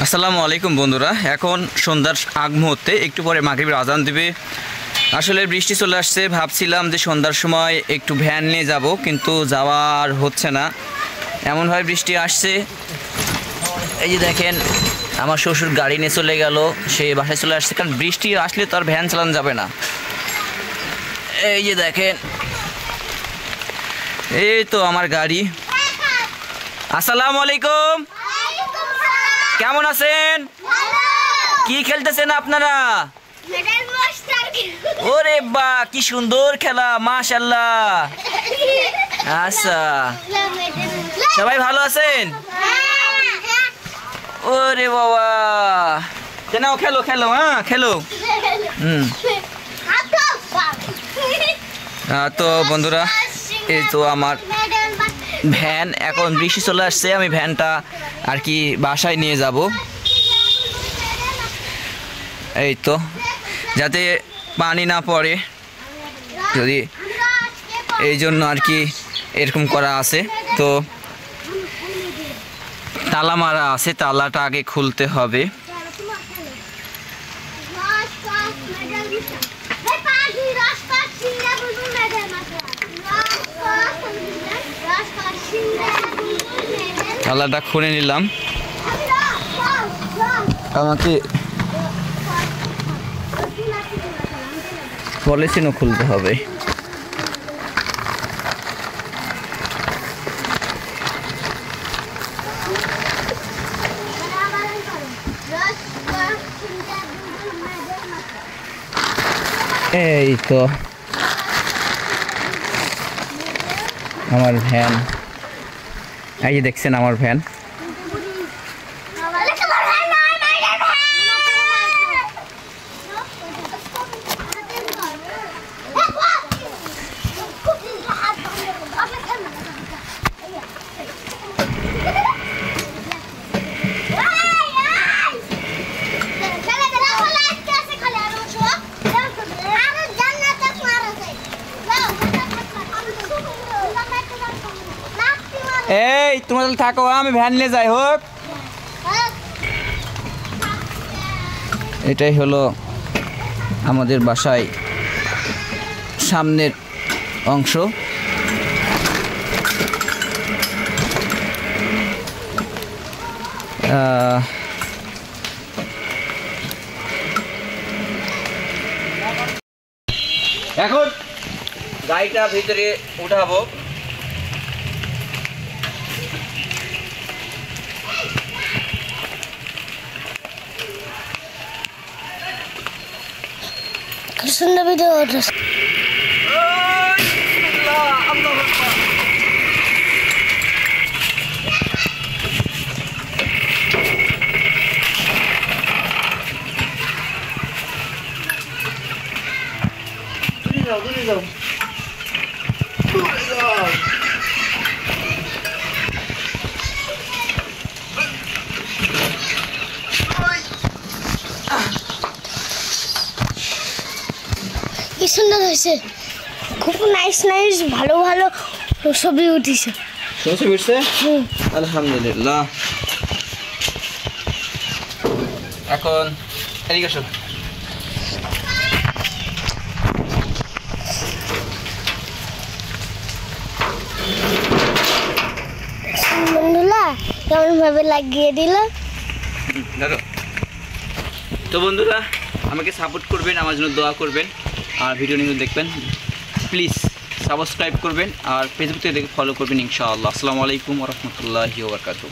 আসসালামু আলাইকুম বন্ধুরা, এখন সন্ধ্যার আগ মুহূর্তে একটু পরে মাগরিবের আজান দিবে। আসলে বৃষ্টি চলে আসছে, ভাবছিলাম যে সন্ধ্যার সময় একটু ভ্যান নিয়ে যাব, কিন্তু যাওয়ার হচ্ছে না, এমনভাবে বৃষ্টি আসছে। এই যে দেখেন, আমার শ্বশুর গাড়ি নিয়ে চলে গেল, সে বাসায় চলে আসছে, কারণ বৃষ্টি আসলে তো আর ভ্যান চালানো যাবে না। এই যে দেখেন, এই তো আমার গাড়ি। আসসালামু আলাইকুম, কেমন আছেন? কি খেলতেছেন আপনারা? ওরে বা, কি সুন্দর খেলা, মাশাআল্লাহ। আচ্ছা, সবাই ভালো আছেন? ওরে বাবা, নাও খেলো খেলো, হ্যাঁ খেলো। তো বন্ধুরা, এই তো আমার ভ্যান, এখন বৃষ্টি চলে আসছে, আমি ভ্যানটা আর কি বাসায় নিয়ে যাব, এই তো যাতে পানি না পড়ে, যদি এই জন্য আর কি এরকম করা আছে। তো তালা মারা আছে, তালাটা আগে খুলতে হবে। তালাটা খুলে নিলাম, আমাকে পলিথিনও খুলতে হবে। এই তো আমার ভ্যান, এই যে দেখছেন আমার ভ্যান। এই তোমরা থাকো, আমি ভ্যান নিয়ে যাই হোক। এটাই হলো আমাদের বাসায় সামনের অংশ। এখন গাড়িটা ভিতরে উঠাবো। সুন্দর ভিডিও উঠেছে। কি সুন্দর হয়েছে, খুব নাইস নাইস, ভালো ভালো ছবি উঠেছে। ছবি উঠছে, আলহামদুলিল্লাহ। এখন এদিকে আসো। বন্ধুরা কেমন ভাবে লাগিয়ে দিল। তো বন্ধুরা, আমাকে সাপোর্ট করবেন, আমার জন্য দোয়া করবেন, আর ভিডিও নিউজ দেখবেন, প্লিজ সাবস্ক্রাইব করবেন, আর ফেসবুক থেকে ফলো করবেন ইনশাআল্লাহ। আসসালামু আলাইকুম ওয়া রাহমাতুল্লাহি ওয়া বারাকাতুহু।